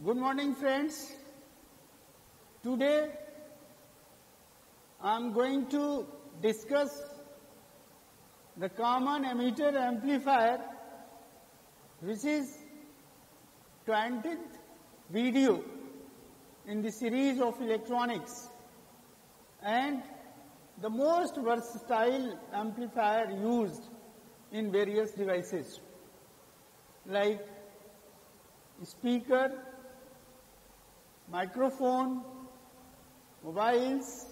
Good morning, friends. Today I am going to discuss the common emitter amplifier, which is 20th video in the series of electronics and the most versatile amplifier used in various devices like speaker, microphone, mobiles,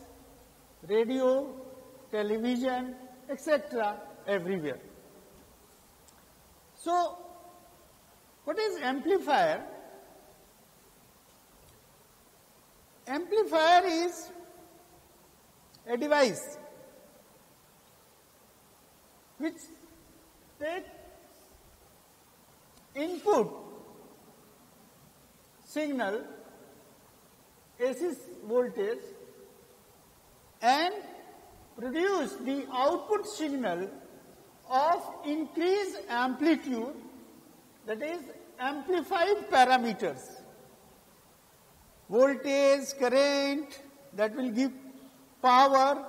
radio, television, etc. everywhere. So, what is amplifier? Amplifier is a device which takes input signal AC voltage and produce the output signal of increased amplitude, that is amplified parameters, voltage, current, that will give power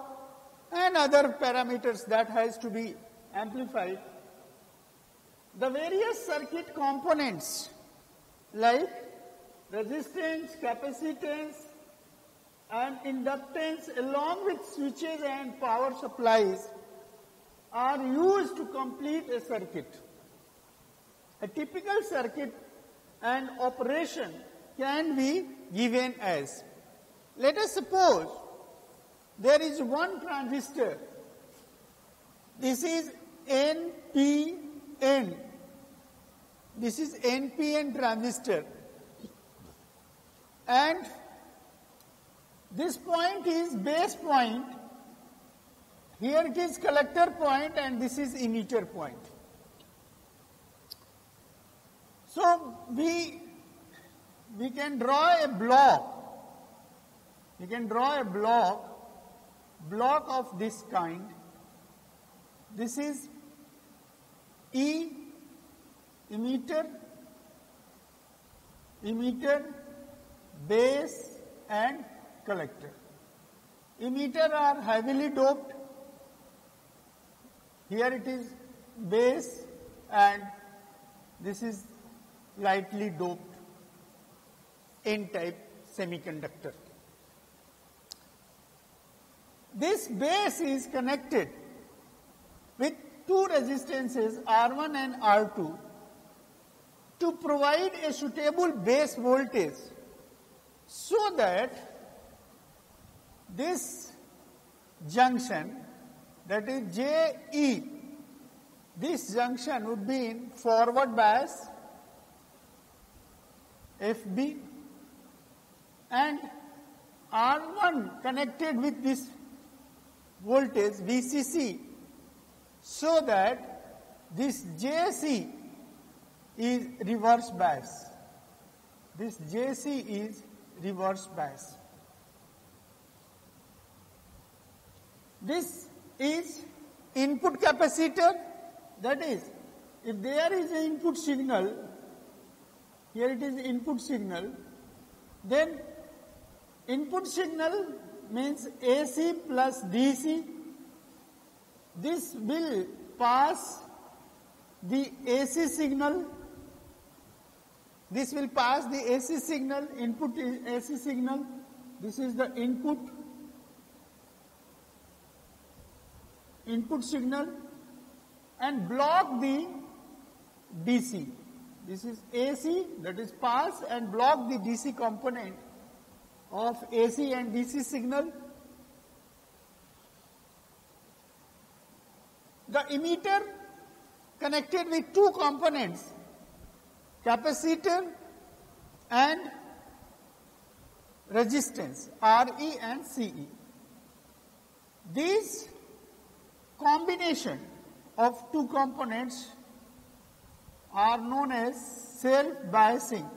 and other parameters that has to be amplified. The various circuit components like resistance, capacitance and inductance along with switches and power supplies are used to complete a circuit. A typical circuit and operation can be given as, let us suppose there is one transistor, this is NPN, this is NPN transistor, and this point is base point, here it is collector point and this is emitter point. So we can draw a block, block of this kind. This is E, emitter, base and collector. Emitter are heavily doped. Here it is base and this is lightly doped N-type semiconductor. This base is connected with two resistances R1 and R2 to provide a suitable base voltage, so that this junction, that is JE, this junction would be in forward bias FB and R1 connected with this voltage VCC, so that this JC is reverse bias. This JC is reverse bias. This is input capacitor, that is, if there is an input signal, here it is input signal, then input signal means AC plus DC. This will pass the AC signal. This will pass the AC signal, input AC signal. This is the input signal and block the DC. This is AC, that is pass and block the DC component of AC and DC signal. The emitter connected with two components, capacitor and resistance, RE and CE. These combination of two components are known as self-biasing.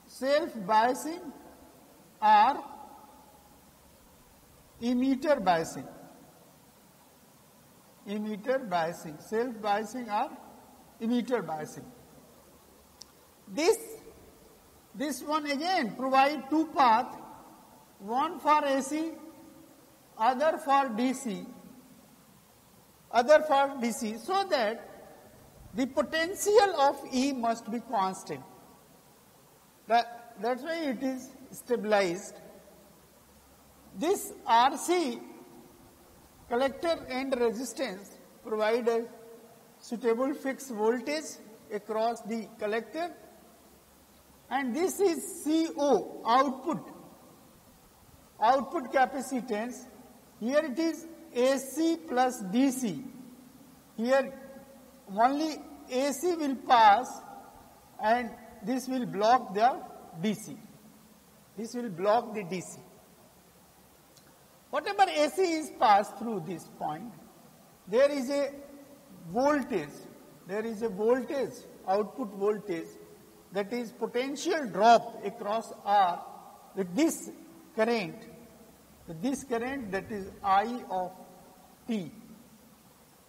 Self-biasing or emitter biasing. Emitter biasing, self-biasing or emitter biasing. this one again provide two paths, one for AC, other for DC, so that the potential of E must be constant. That's why it is stabilized. This RC collector end resistance provide a suitable fixed voltage across the collector, and this is CO, output capacitance. Here it is AC plus DC. Here only AC will pass and this will block the DC. This will block the DC. Whatever AC is passed through this point, there is a voltage, output voltage, that is potential drop across R with this current that is I of T,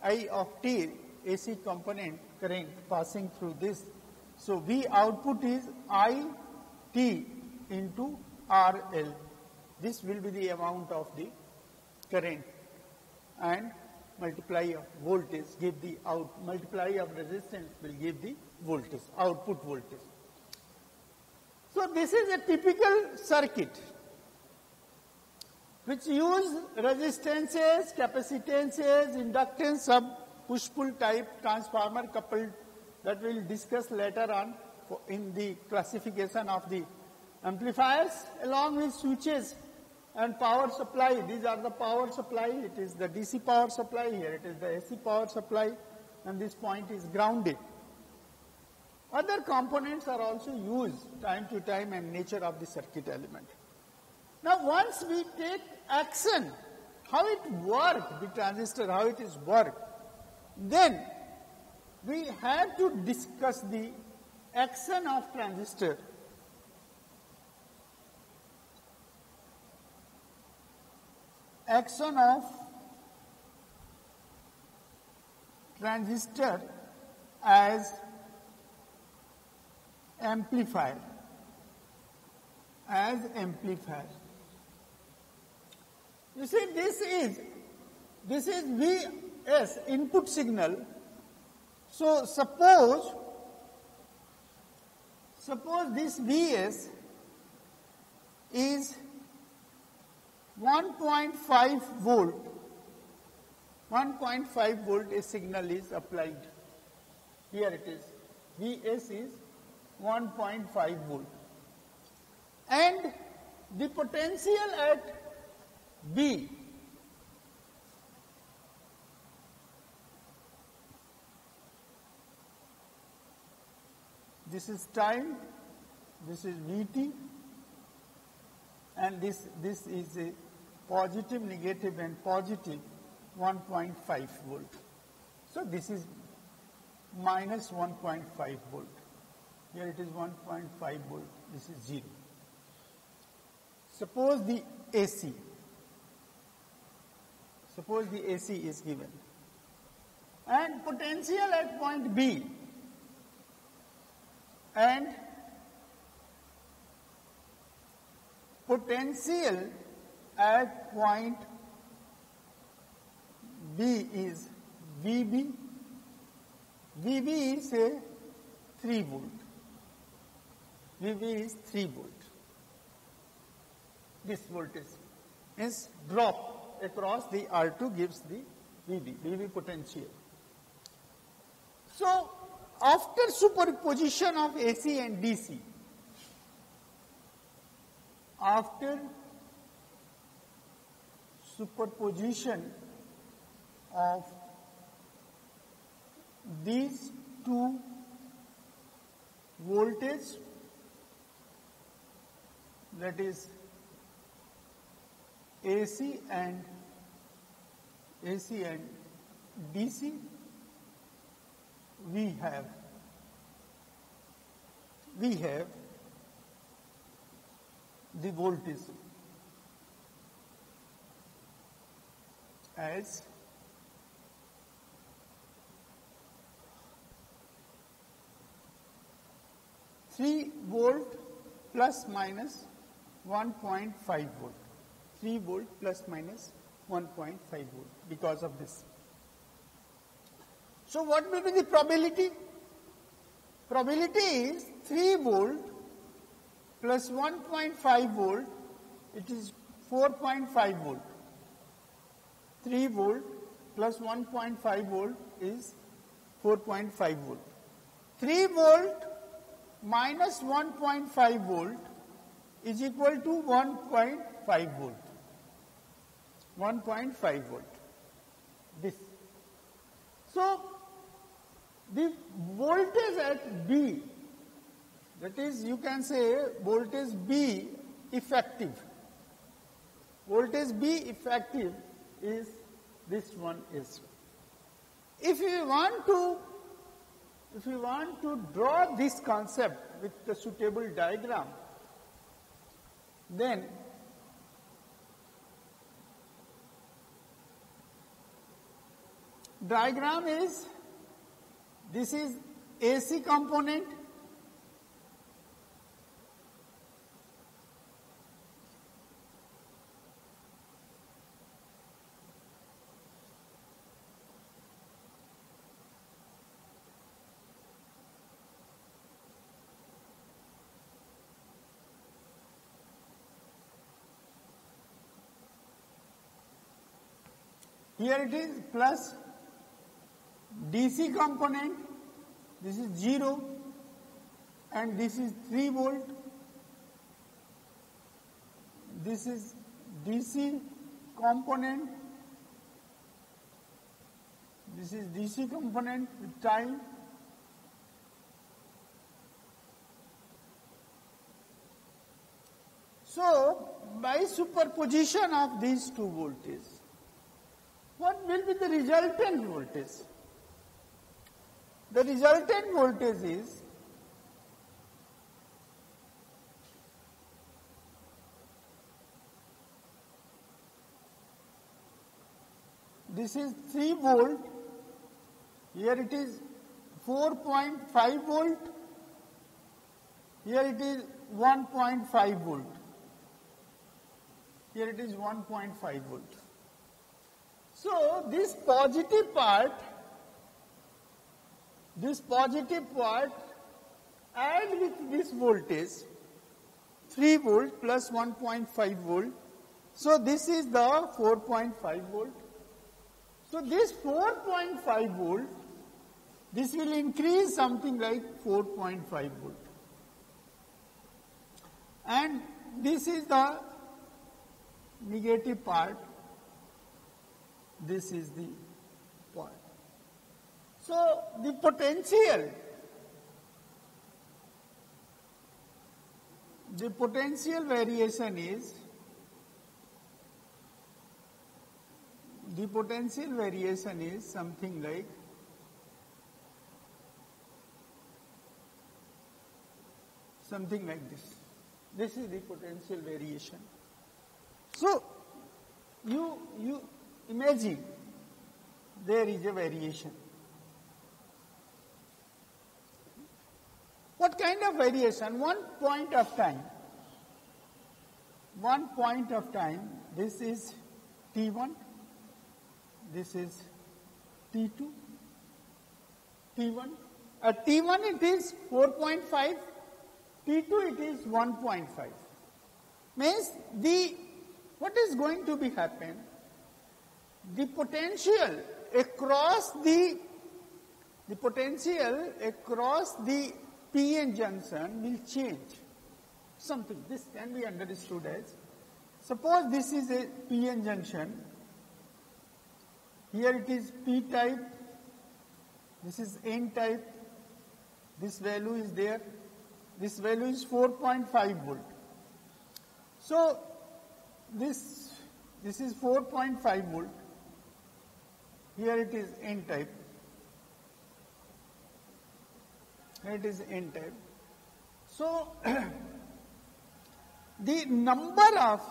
AC component current passing through this. So V output is IT into RL. This will be the amount of the current, and multiply of voltage give the multiply of resistance will give the voltage, output voltage. So this is a typical circuit which use resistances, capacitances, inductance, sub push-pull type transformer coupled, that we will discuss later on in the classification of the amplifiers, along with switches and power supply. These are the power supply. It is the DC power supply. Here it is the AC power supply, and this point is grounded. Other components are also used time to time and nature of the circuit element. Now once we take action, how it works, the transistor, how it is work, then we have to discuss the action of transistor. Action of transistor as amplifier. You see, this is Vs, input signal. So suppose this Vs is 1.5 volt. 1.5 volt a signal is applied. Here it is. Vs is 1.5 volt. And the potential at B this is time, this is Vt, and this is a positive, negative and positive 1.5 volt. So this is minus 1.5 volt. Here it is 1.5 volt, this is 0. Suppose the AC is given, and potential at point B and potential at point B is VB. VB is a 3 volt. VB is 3 volt. This voltage is drop across the R2 gives the VB potential. So after superposition of AC and DC, after superposition of these two voltage, that is AC and DC, we have the voltage as 3 volt plus minus 1.5 volt. 3 volt plus minus 1.5 volt because of this. So what will be the probability? Probability is 3 volt plus 1.5 volt, it is 4.5 volt. 3 volt plus 1.5 volt is 4.5 volt. 3 volt minus 1.5 volt is equal to 1.5 volt. 1.5 volt. This. So, the voltage at B, that is, you can say voltage B effective. Voltage B effective is this one is. If you want to draw this concept with the suitable diagram, then diagram is, this is AC component, here it is plus DC component, this is 0 and this is 3 volt, this is DC component, this is DC component with time, so by superposition of these two voltages, what will be the resultant voltage? The resultant voltage is this is 3 volt, here it is 4.5 volt, here it is 1.5 volt, here it is 1.5 volt. So this positive part add with this voltage 3 volt plus 1.5 volt. So this is the 4.5 volt. So this 4.5 volt, this will increase something like 4.5 volt. And this is the negative part. This is the point. So the potential variation is something like this. This is the potential variation. So you imagine there is a variation. What kind of variation? One point of time, this is T1, this is T2, T1. At T1 it is 4.5, T2 it is 1.5. Means what is going to be happen? The potential across the PN junction will change. Something, this can be understood as, suppose this is a PN junction, here it is P type, this is N type, this value is there, this value is 4.5 volt. So this is 4.5 volt, here it is N type. It is N type. So, the number of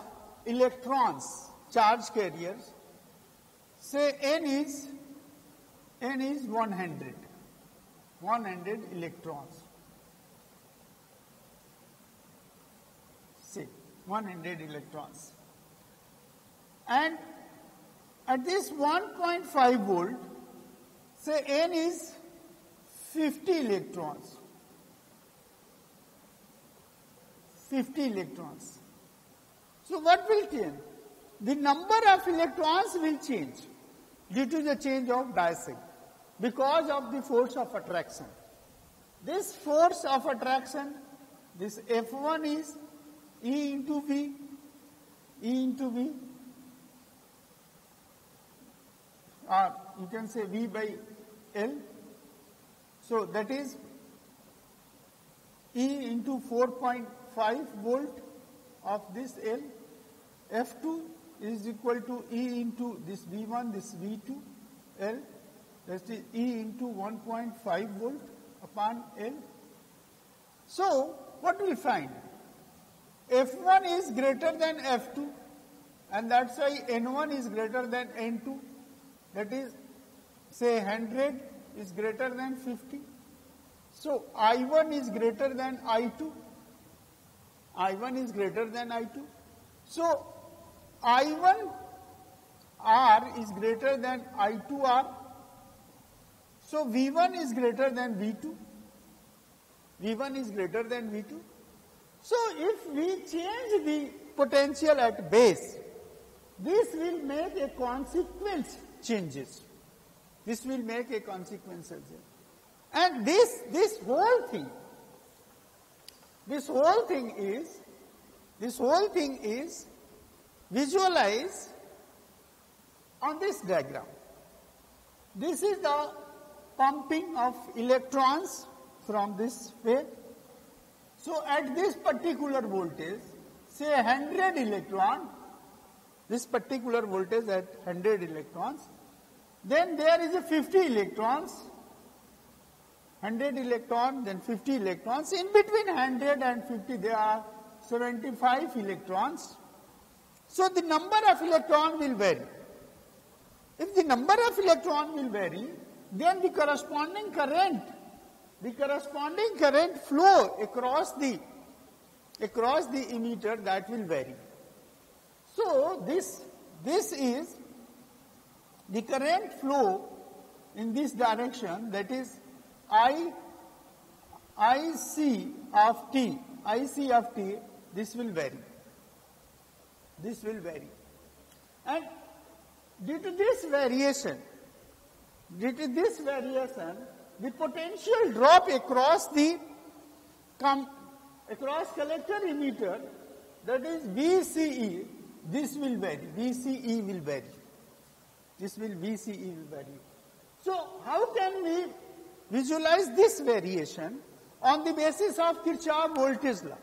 electrons, charge carriers, say N is 100 electrons. 100 electrons. And at this 1.5 volt, say N is 50 electrons. 50 electrons. So what will change? The number of electrons will change due to the change of dioxide because of the force of attraction. This force of attraction, this F1 is E into V, E into V, or you can say V by L. So that is E into 4.5 volt of this L. F2 is equal to E into this V1, this V2, L. That is E into 1.5 volt upon L. So what do we find? F1 is greater than F2, and that's why N1 is greater than N2. That is, say 100 is greater than 50. So I1 is greater than I2. I1 is greater than I2. So I1 R is greater than I2 R. So V1 is greater than V2. V1 is greater than V2. So if we change the potential at base, this will make a consequence changes. This will make a consequence change. And this whole thing is visualized on this diagram. This is the pumping of electrons from this way. So at this particular voltage, say 100 electron, this particular voltage at 100 electrons, then there is a 50 electrons, 100 electron, then 50 electrons. In between 100 and 50 there are 75 electrons. So the number of electron will vary. If the number of electron will vary, then the corresponding current flow across the emitter, that will vary. So this is the current flow in this direction, that is IC of t, this will vary. This will vary. And due to this variation, the potential drop across collector emitter, that is VCE, this will vary. VCE will vary. VCE will vary. So how can we visualize this variation? On the basis of Kirchhoff voltage law.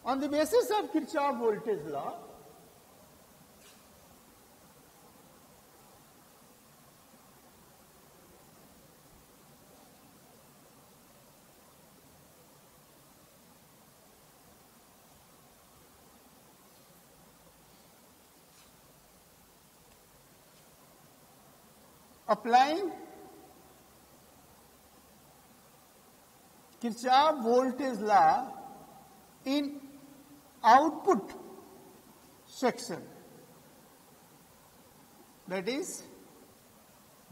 On the basis of Kirchhoff voltage law, applying Kirchhoff voltage law in output section, that is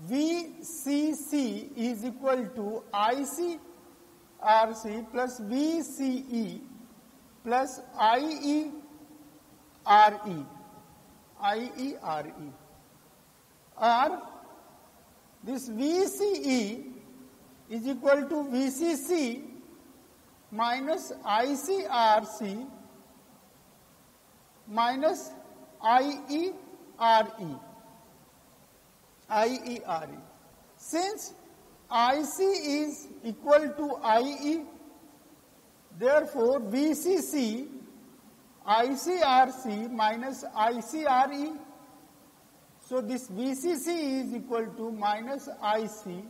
VCC is equal to ICRC plus VCE plus IERE, or this VCE is equal to VCC minus ICRC minus IERE. Since IC is equal to IE, therefore VCC ICRC minus ICRE. So this VCC is equal to minus IC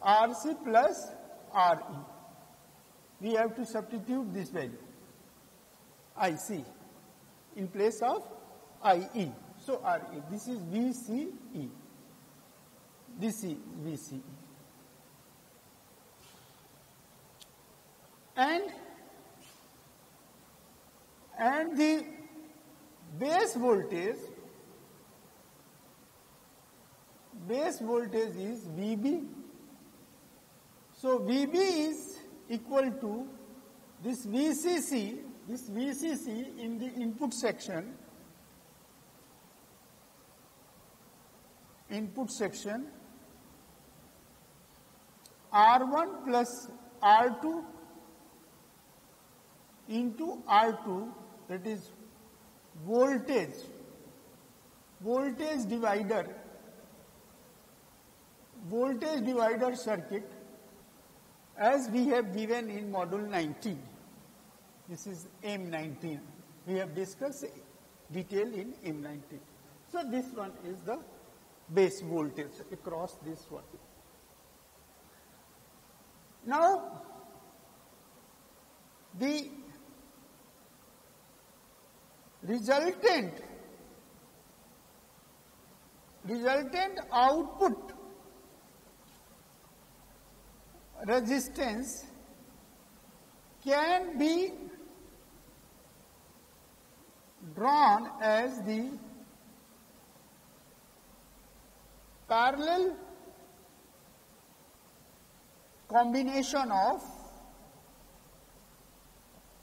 RC plus RE. We have to substitute this value, IC, in place of IE. So RE, this is VCE. This is VCE. And and the base voltage is VB. So VB is equal to this VCC in the input section R1 plus R2 into R2, that is voltage divider circuit, as we have given in module 19. This is M19. We have discussed detail in M19. So this one is the base voltage across this one. Now, the resultant output resistance can be drawn as the parallel combination of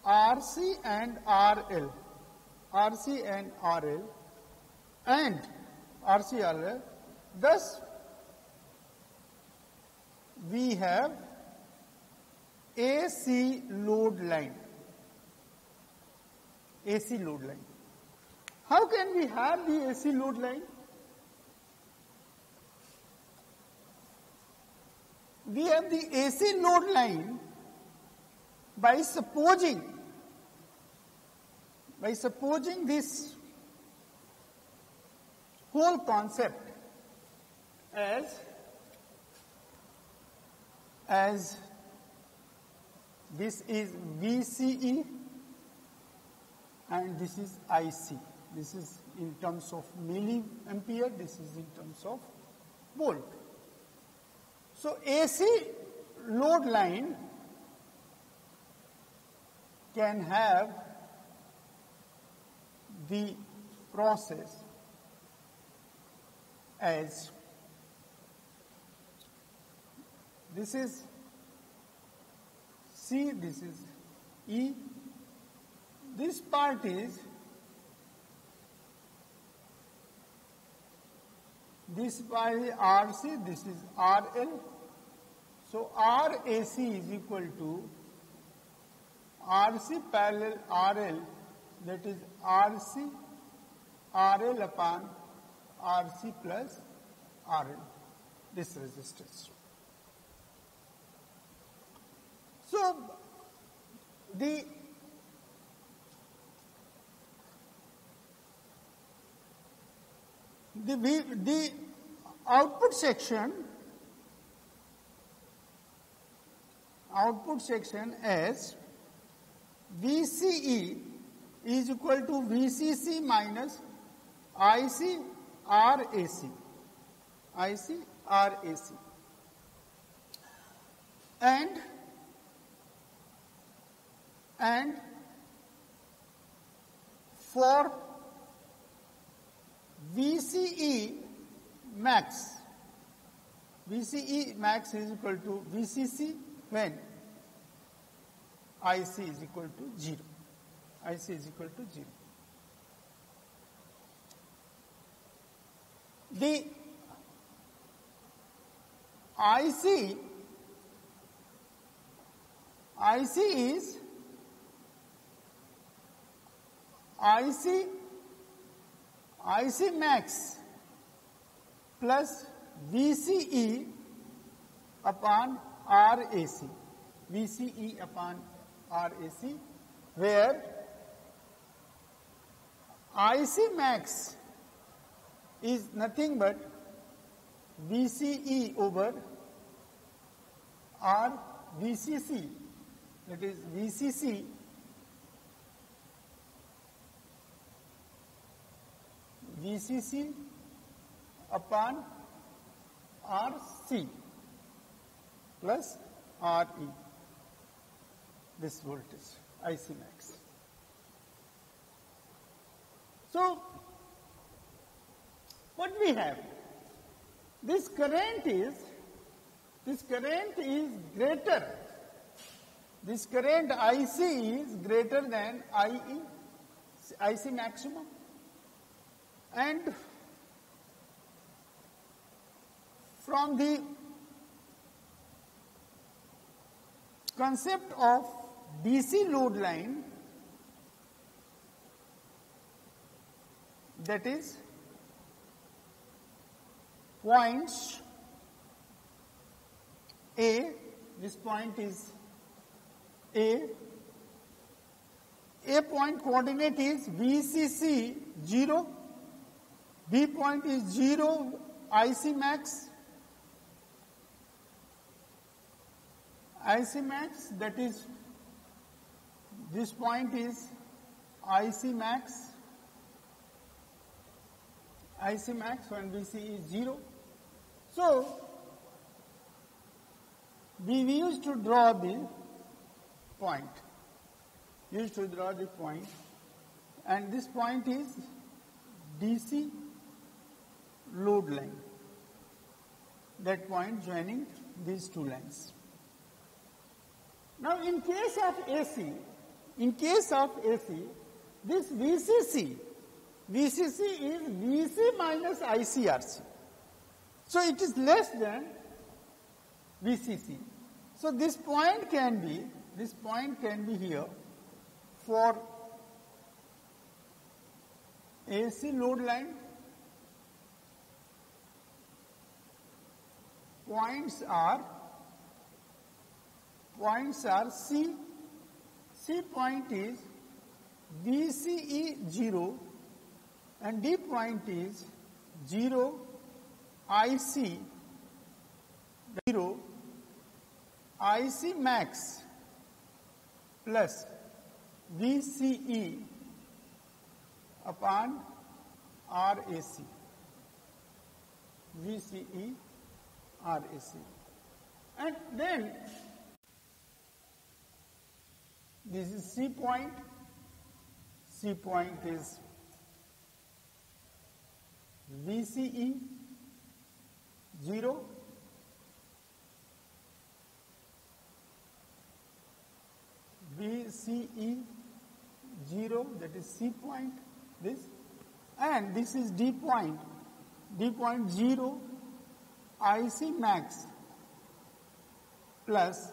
RC and RL, thus we have AC load line. How can we have the AC load line? We have the AC load line by supposing this whole concept as this is VCE and this is IC. This is in terms of milliampere, this is in terms of volt. So AC load line can have the process as this is C, this is E, this part is RC, this is RL. So RAC is equal to RC parallel RL, that is RC RL upon RC plus RL, this resistance. So the output section as VCE is equal to VCC minus IC RAC, and for VCE max is equal to VCC when IC is equal to 0. The IC is IC max plus VCE upon RAC, where IC max is nothing but VCE over VCC, that is VCC upon RC plus RE, this voltage IC max. So, what we have? This current is greater. This current IC is greater than IE, IC maximum. And from the concept of DC load line, that is points A, this point is A point coordinate is VCC 0, B point is 0 IC max, that is this point is IC max when VC is 0. So, we used to draw the point, and this point is DC load line, that point joining these two lines. Now, in case of AC, this VCC is VC minus ICRC. So, it is less than VCC. So, this point can be here for AC load line. Points are C point is VCE 0 and D point is 0 IC max plus VCE upon RAC. And then this is C point. C point is VCE 0, VCE 0, that is C point, this, and this is D point 0 IC max plus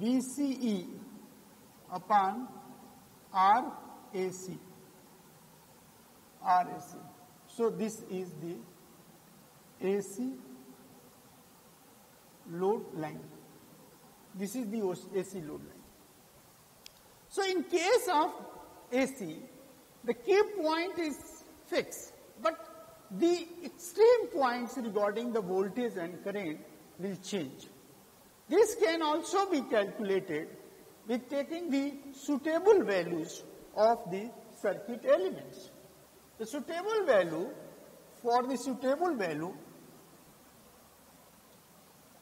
VCE upon RAC. So, this is the AC load line. This is the AC load line. So, in case of AC, the key point is fixed, but the extreme points regarding the voltage and current will change. This can also be calculated with taking the suitable values of the circuit elements. The suitable value,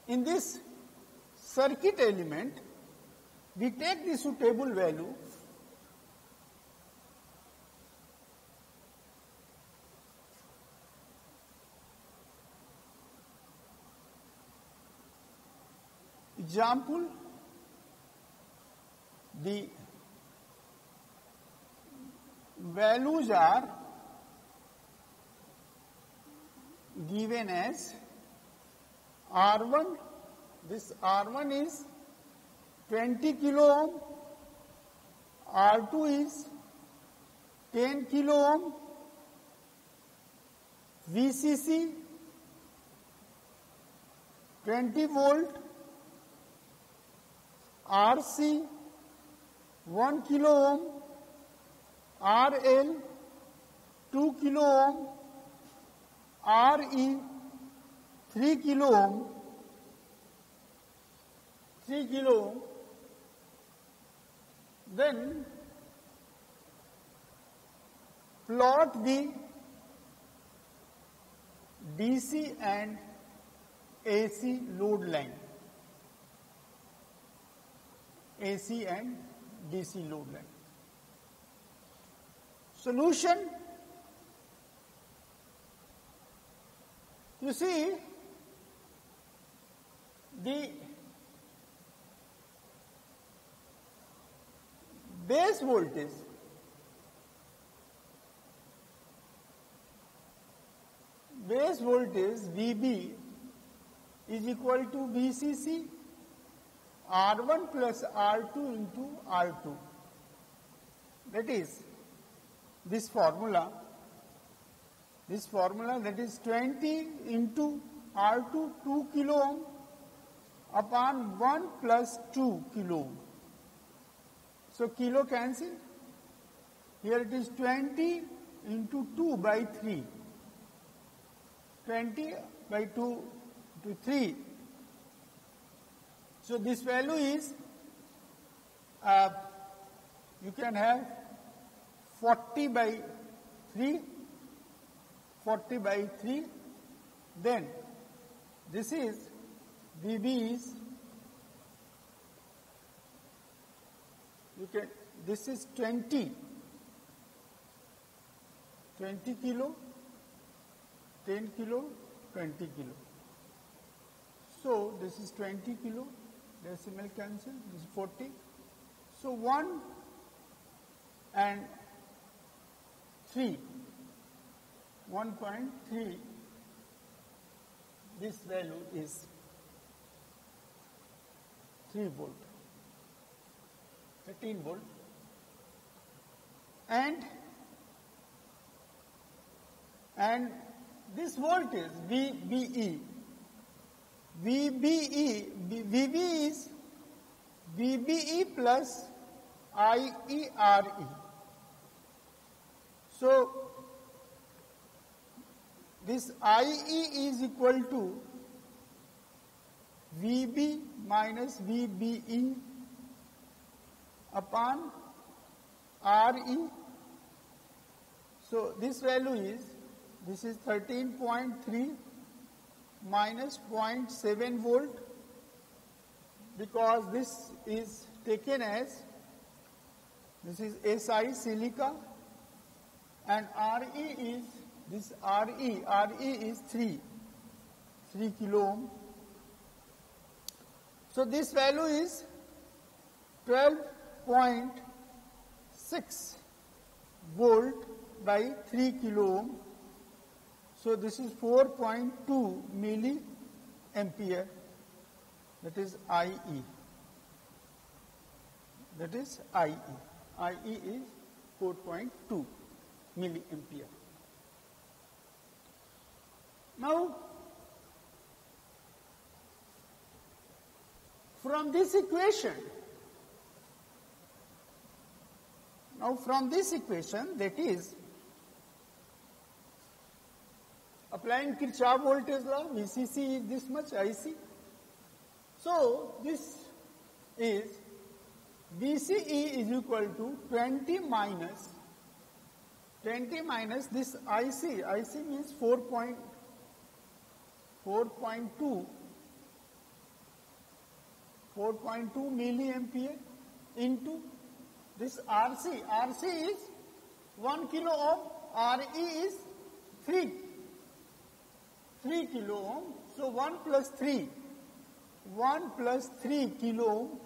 in this circuit element, we take the suitable value example, the values are given as R1, this R1 is 20 kilo ohm, R2 is 10 kilo ohm, VCC 20 volt, RC 1 kilo ohm, RL 2 kilo ohm, RE 3 kilo ohm, then plot the DC and AC load line. AC and DC load line. solution, you see the base voltage VB is equal to VCC R1 plus R2 into R2. That is this formula that is 20 into R2 2 kilo ohm upon 1 plus 2 kilo ohm. So kilo cancel. Here it is 20 into 2 by 3. 20 by 2 to 3. So this value is, you can have 40 by 3, then this is, VB is, this is 20 kilo, 10 kilo, 20 kilo. So this is 20 kilo, decimal cancel, this is 40. So 1 and 3, 1.3, this value is 3 volt, 13 volt. And this voltage VBE is VBE plus IERE. So this IE is equal to VB minus VBE upon RE. So this value is, this is 13.3 minus 0.7 volt, because this is taken as, this is Si silica, and Re is, this Re is 3 kilo ohm. So this value is 12.6 volt by 3 kilo ohm. So this is 4.2 milliampere, that is IE. That is IE. IE is 4.2 milliampere. Now, from this equation, that is, applying Kirchhoff voltage law, VCC is this much, IC. So this is, VCE is equal to 20 minus this IC. IC means 4.2 milliampere into this RC. RC is 1 kilo ohm, RE is 3 kilo ohm. So 1 plus 3 kilo ohm.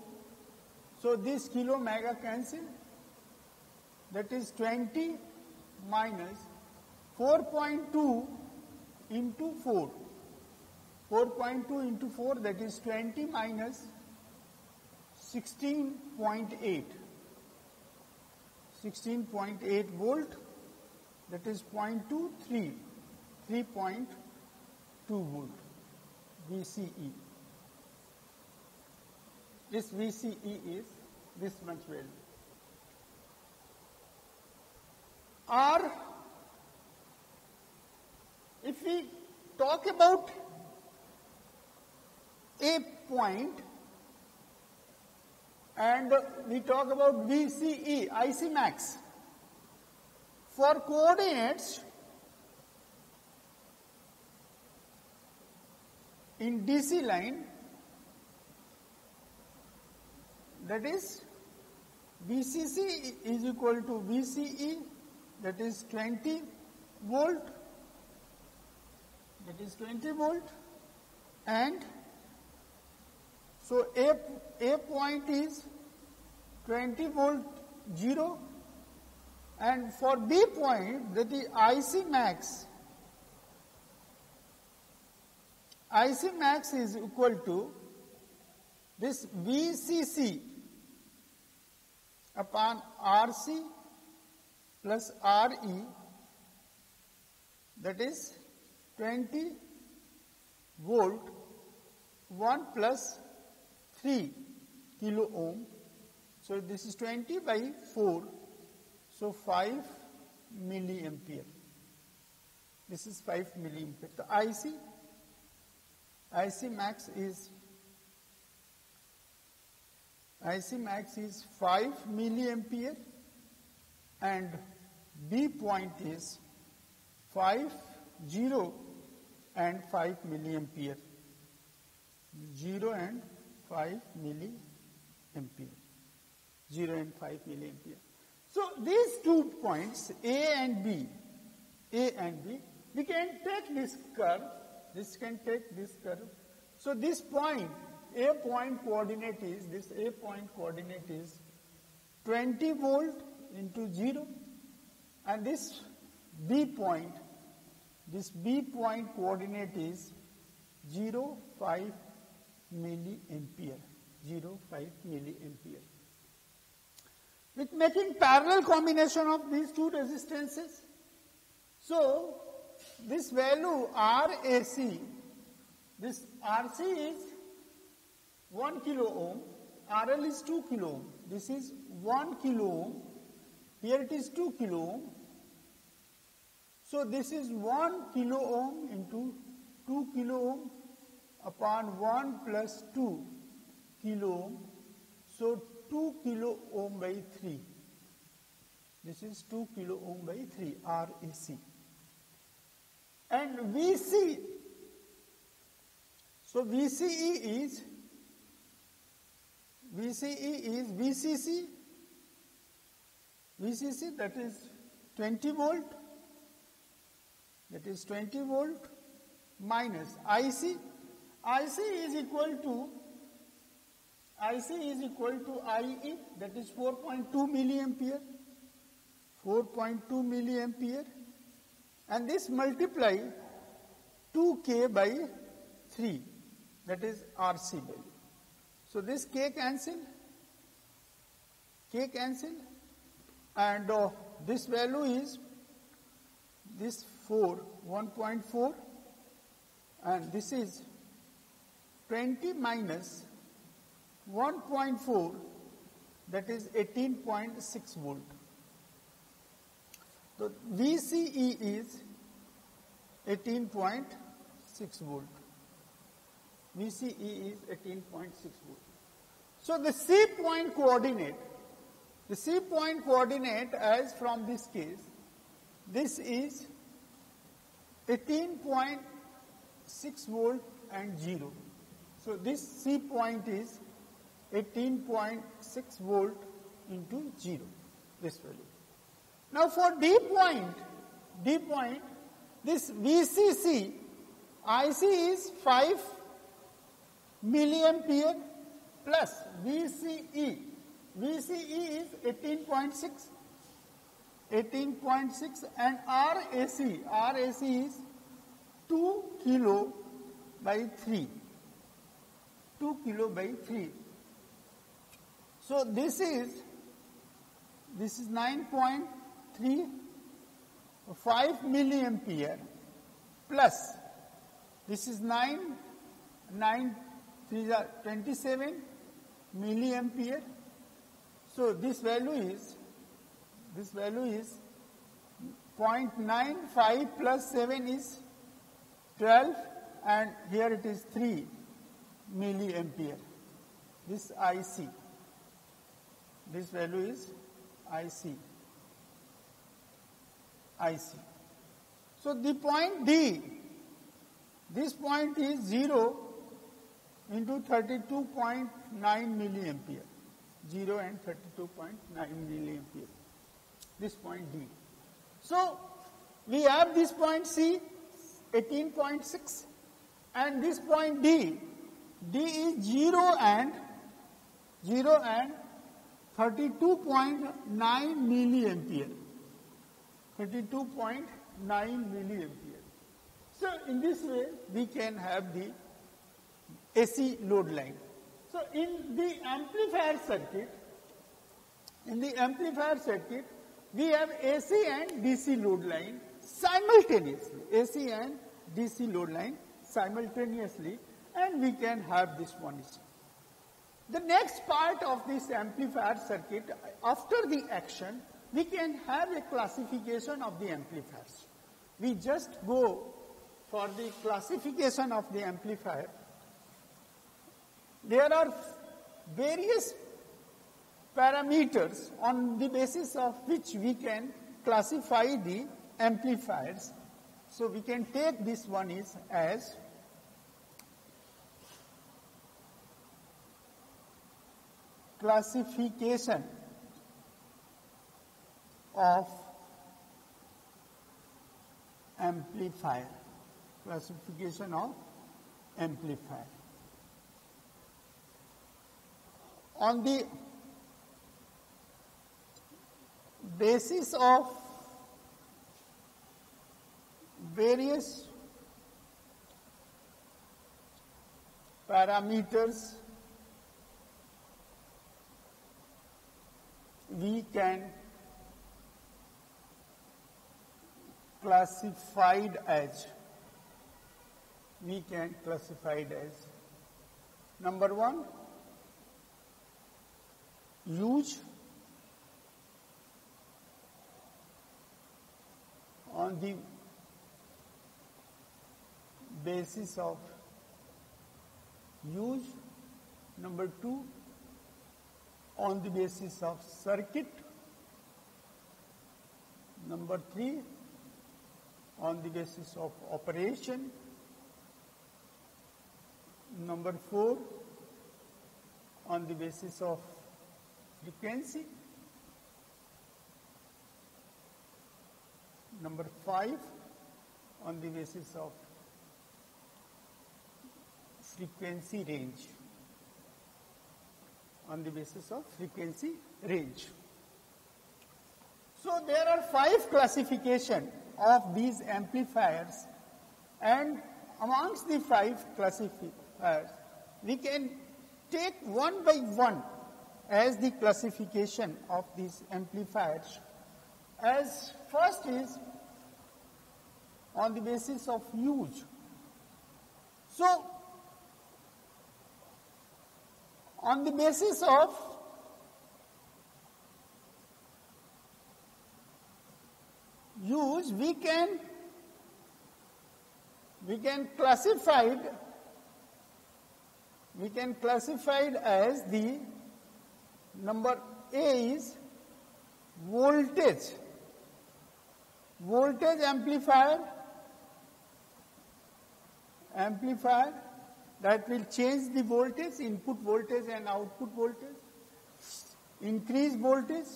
So this kilo mega cancel. That is 20 minus 4.2 into 4. 4.2 into 4, that is 20 minus 16.8. 16.8 volt, that is 0.23, 3.2 volt, VCE. This VCE is this much value. Or if we talk about a point and we talk about VCE, IC max, for coordinates in DC line, that is VCC is equal to VCE that is 20 volt, that is 20 volt, and so A point is 20 volt 0, and for B point, that is IC max is equal to this VCC upon RC plus RE, that is 20 volt 1 plus 3 kilo ohm. So this is 20 by 4, so 5 milliampere. This is 5 milliampere. The IC max is 5 milliampere, and B point is 5, 0 and 5 milliampere. 0 and 5 milliampere. 0 and 5 milliampere. So these 2 points, A and B, we can take this curve. This can take this curve. So this point, A point coordinate is 20 volt into 0, and this B point coordinate is 0.5 milliampere. 0.5 milliampere. With making parallel combination of these two resistances, so this value RAC, this RC is 1 kilo ohm, RL is 2 kilo ohm, this is 1 kilo ohm, here it is 2 kilo ohm. So this is 1 kilo ohm into 2 kilo ohm upon 1 plus 2 kilo ohm, so 2 kilo ohm by 3. This is 2 kilo ohm by 3, RAC. And VC, so VCE is VCC, that is 20 volt, minus IC. IC is equal to IE, that is 4.2 milliampere, and this multiply 2K by 3, that is RC value. So this K cancel, and this value is this 1.4, and this is 20 minus 1.4, that is 18.6 volt. So VCE is 18.6 volt. VCE is 18.6 volt. So the C point coordinate as from this case, this is 18.6 volt and 0. So this C point is 18.6 volt into 0, this value. Now for D point, this VCC, IC is 5 milliampere plus VCE is 18.6, and RAC is 2 kilo by 3. So this is 9.35 milliampere plus this is 27 milliampere. So this value is 0.95 plus 7 is 12, and here it is 3 milliampere. This IC, this value is IC. So the point D, this point is 0 into 32.9 milliampere. 0 and 32.9 milliampere. This point D. So we have this point C, 18.6, and this point D. D is 0 and 32.9 milliampere. 32.9 milliampere. So in this way we can have the AC load line. So in the amplifier circuit, we have AC and DC load line simultaneously. AC and DC load line simultaneously, and we can have this one issue. The next part of this amplifier circuit, after the action, we can have a classification of the amplifiers. We just go for the classification of the amplifier. There are various parameters on the basis of which we can classify the amplifiers. So we can take this one is as classification of amplifier. Classification of amplifier. On the basis of various parameters, we can classified as number one, use on the basis of use. Number two, on the basis of circuit. Number three, on the basis of operation. Number four, on the basis of frequency. Number five, on the basis of frequency range. On the basis of frequency range. So there are 5 classifications of these amplifiers, and amongst the 5 classifiers, we can take one by one as the classification of these amplifiers. As first is on the basis of use. So on the basis of use, we can classify it as the number A is voltage amplifier that will change the voltage, input voltage and output voltage, increase voltage,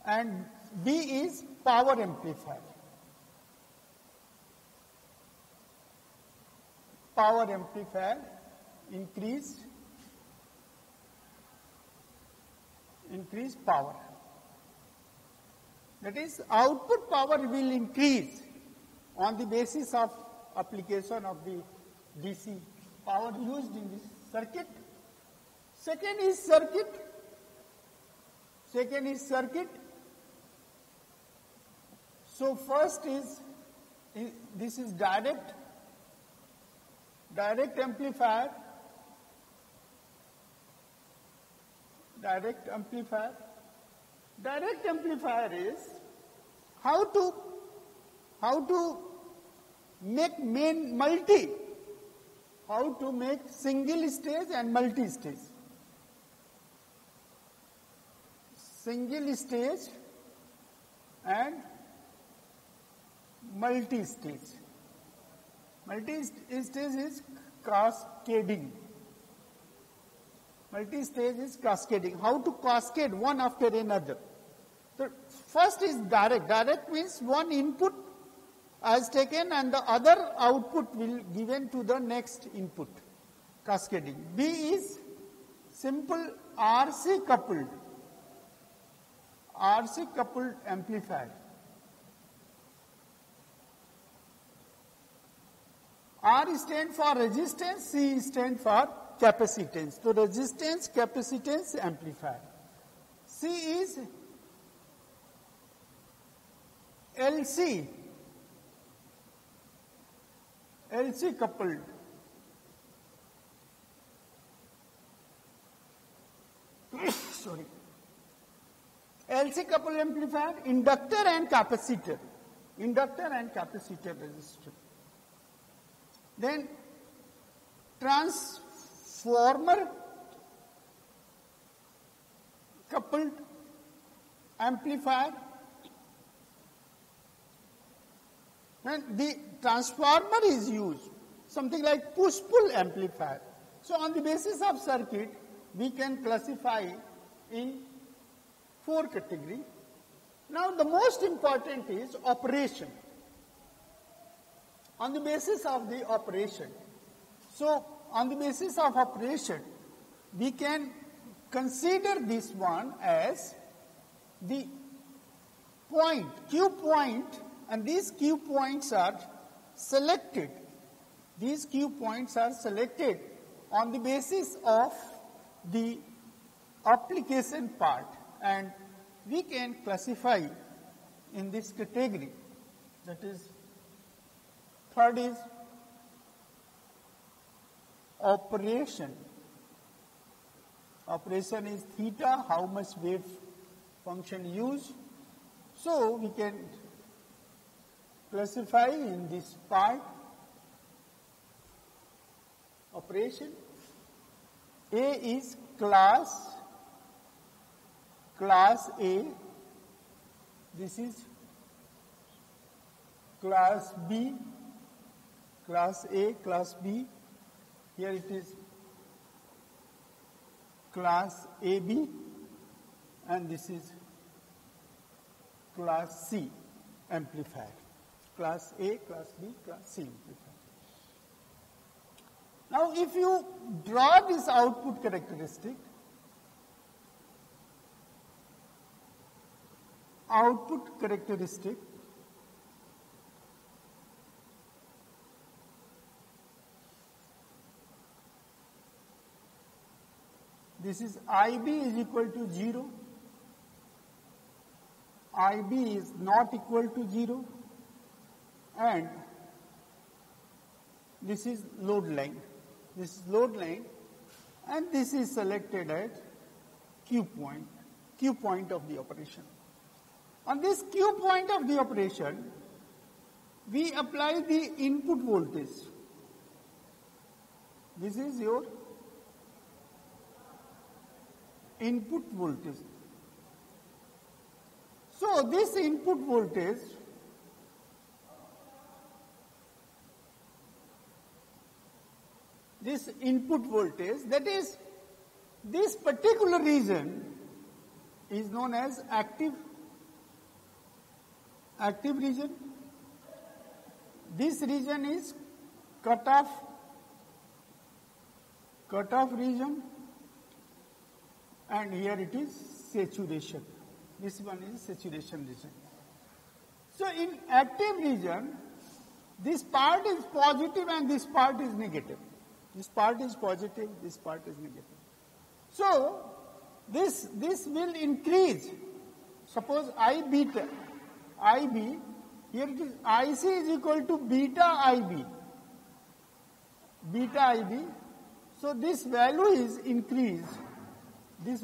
and B is power amplifier. Increase power. That is, output power will increase on the basis of application of the DC power used in this circuit. Second is circuit. So first is, this is direct amplifier. Direct amplifier is how to make single stage and multi stage. Single stage and multi stage. Multi stage is cascading. Multi-stage is cascading. How to cascade one after another? So first is direct. Direct means one input is taken and the other output will given to the next input. Cascading. B is simple RC coupled. RC coupled amplifier. R stands for resistance, C stands for capacitance. So resistance, capacitance, amplifier. C is LC, LC coupled. Sorry. LC coupled amplifier, inductor and capacitor. Inductor and capacitor resistor. Then transformer coupled amplifier. And the transformer is used, something like push-pull amplifier. So on the basis of circuit, we can classify in 4 categories. Now the most important is operation. On the basis of the operation. So on the basis of operation, we can consider this one as the point, Q point, and these Q points are selected. These Q points are selected on the basis of the application part, and we can classify in this category. That is, third is operation. Operation is theta, how much wave function used. So we can classify in this part operation. A is class A. This is class B, class A, class B. Here it is class AB, and this is class C amplifier. Class A, class B, class C amplifier. Now if you draw this output characteristic, this is IB is equal to 0, IB is not equal to 0, and this is load line. This is load line, and this is selected at Q point of the operation. On this Q point of the operation, we apply the input voltage. This is your input voltage. So this input voltage that is, this particular region is known as active region. This region is cutoff region, and here it is saturation. This one is saturation region. So in active region, this part is positive and this part is negative. This part is positive, this part is negative. So this will increase. Suppose IB, here it is IC is equal to beta IB. So this value is increased. This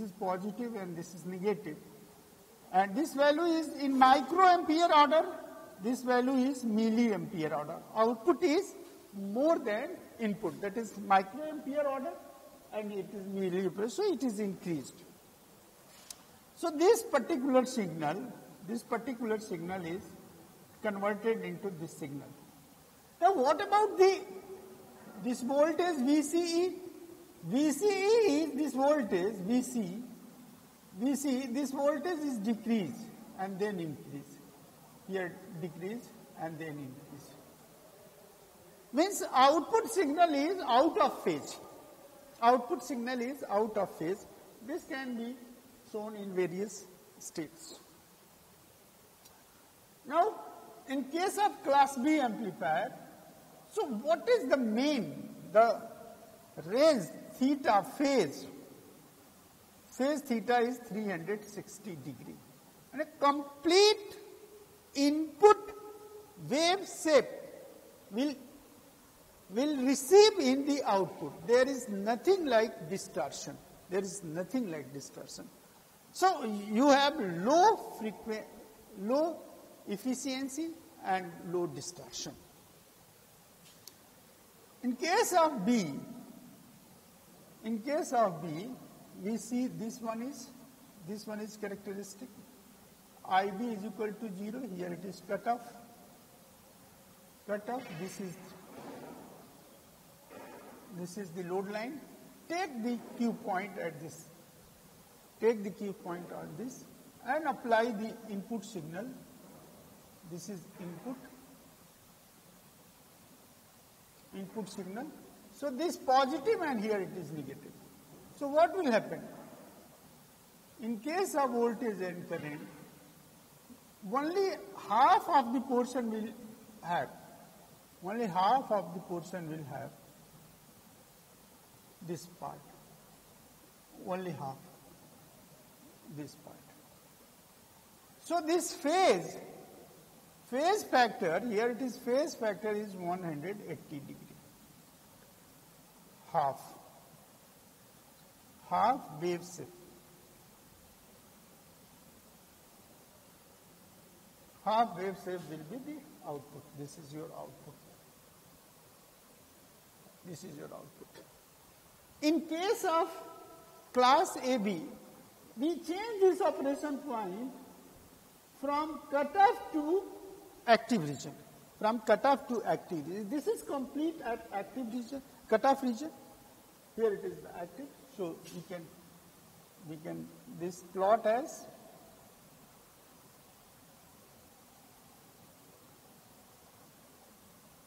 is positive and this is negative. And this value is in microampere order, this value is milliampere order. Output is more than input, that is microampere order, and it is milliampere, so it is increased. So this particular signal is converted into this signal. Now what about this voltage VCE? VC is this voltage, VC, this voltage is decrease and then increase. Here decrease and then increase. Means output signal is out of phase. Output signal is out of phase. This can be shown in various states. Now, in case of class B amplifier, so what is the mean, the range theta phase? Phase theta is 360 degree. And a complete input wave shape will receive in the output. There is nothing like distortion. There is nothing like distortion. So you have low efficiency and low distortion. In case of B, we see this one is characteristic. IB is equal to 0. Here it is cutoff. This is the load line. Take the Q point at this. Take the Q point on this and apply the input signal. This is input signal. So this positive and here it is negative. So what will happen? In case of voltage and current, only half of the portion will have. Only half of the portion will have this part. Only half. This part. So this phase factor, here it is phase factor is 180 degree. Half wave shape. Half wave shape will be the output. This is your output. This is your output. In case of class AB, we change this operation point from cutoff to active region. From cutoff to active region. This is complete at active region, cutoff region. Here it is the active. So we can this plot as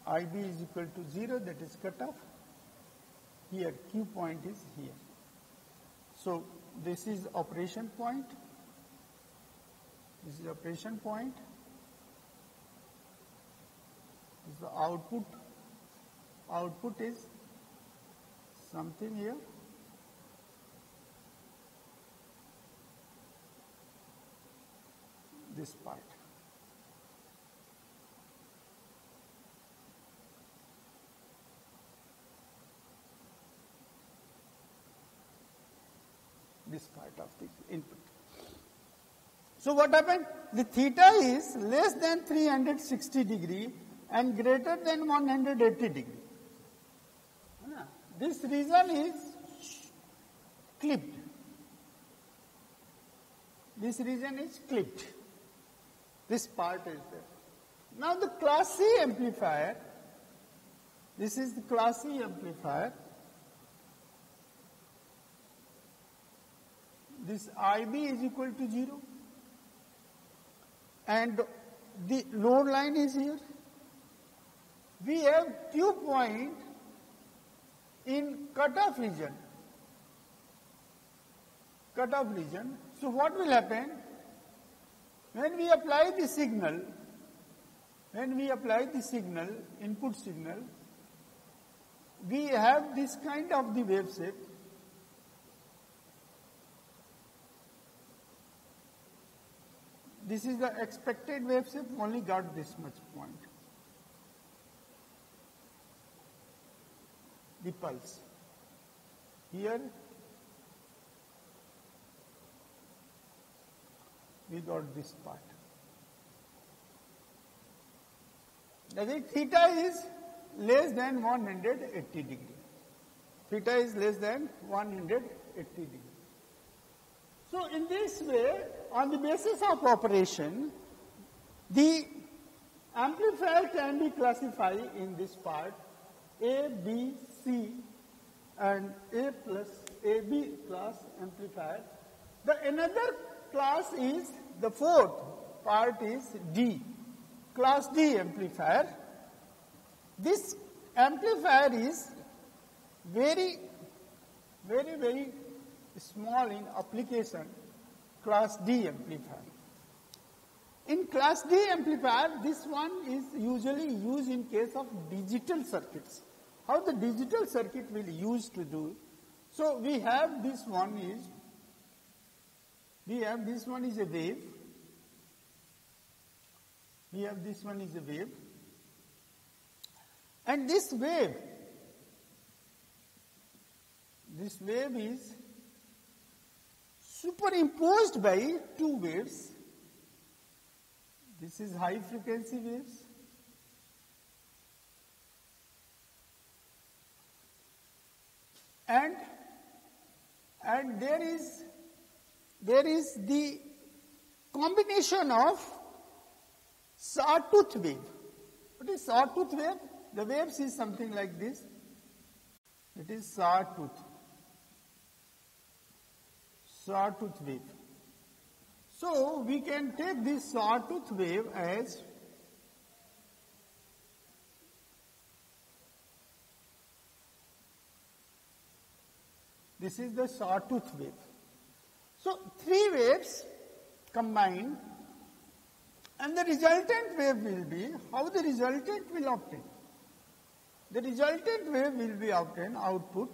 IB is equal to 0, that is cutoff. Here Q point is here. So this is operation point. This is operation point. This is the output. Output is something here. This part. This part of the input. So what happened? The theta is less than 360 degree and greater than 180 degree. This region is clipped. This region is clipped. This part is there. Now the class C amplifier, this is the class C amplifier. This IB is equal to 0 and the load line is here. We have Q point in cutoff region. Cutoff region. So what will happen? When we apply the signal, input signal, we have this kind of the wave shape. This is the expected wave shape, only got this much point. The pulse. Here we got this part. That is, theta is less than 180 degree. Theta is less than 180 degree. So in this way, on the basis of operation, the amplifier can be classified in this part A, B, C and A plus AB class amplifier. The another class is, the fourth part is D, class D amplifier. This amplifier is very small in application, class D amplifier. In class D amplifier, this one is usually used in case of digital circuits. How the digital circuit will use to do? So we have this one is, a wave. We have this one is a wave. And this wave is superimposed by two waves. This is high frequency waves. And there is the combination of sawtooth wave. What is sawtooth wave? The waves is something like this. It is sawtooth wave. So we can take this sawtooth wave as this is the sawtooth wave. So three waves combined, and the resultant wave will be, how the resultant will obtain? The resultant wave will be obtained output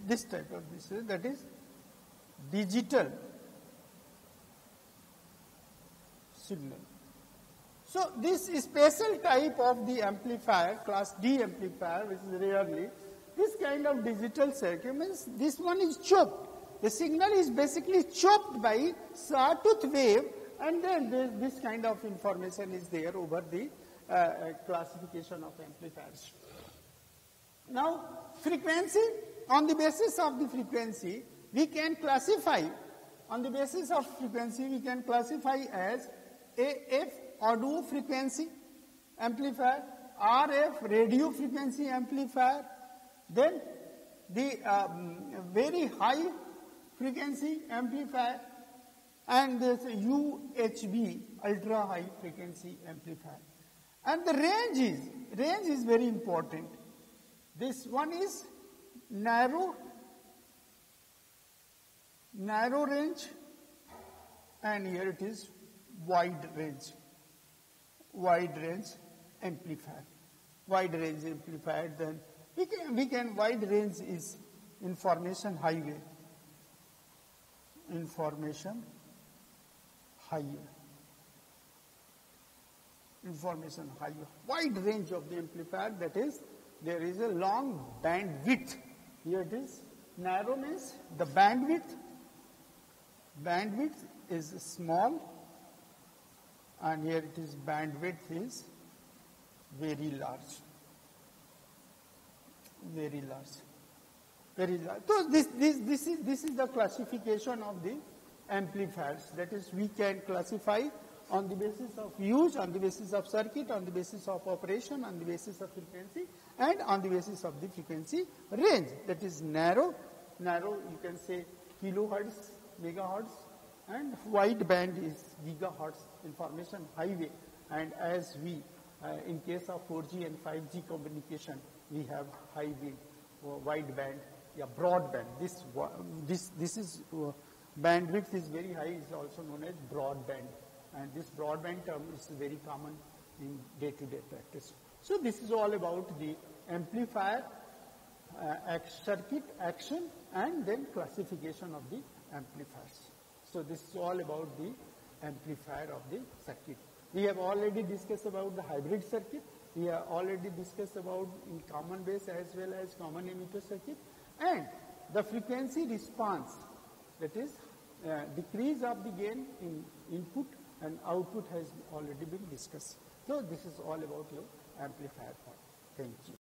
this type of this, that is digital signal. So this special type of the amplifier, class D amplifier, which is rarely, this kind of digital circuit means this one is chopped. The signal is basically chopped by sawtooth wave, and then this kind of information is there over the classification of amplifiers. Now, frequency, on the basis of the frequency, we can classify, as AF audio frequency amplifier, RF radio frequency amplifier, then the very high frequency amplifier, and this UHB, ultra high frequency amplifier. And the range is very important. This one is narrow range, and here it is wide range amplifier. Wide range amplifier, then we can wide range is information highway. Wide range of the amplifier, that is, there is a long bandwidth. Here it is. Narrow means the bandwidth is small, and here it is bandwidth is very large. So this is the classification of the amplifiers. That is, we can classify on the basis of use, on the basis of circuit, on the basis of operation, on the basis of frequency, and on the basis of the frequency range. That is narrow, you can say kilohertz, megahertz, and wide band is gigahertz information highway, and as we in case of 4G and 5G communication, we have high band, wide band, broadband. This is bandwidth is very high, is also known as broadband, and this broadband term is very common in day-to-day practice. So this is all about the amplifier circuit action and then classification of the amplifiers. So this is all about the amplifier of the circuit. We have already discussed about the hybrid circuit. We have already discussed about in common base as well as common emitter circuit, and the frequency response, that is decrease of the gain in input and output has already been discussed. So this is all about your amplifier part. Thank you.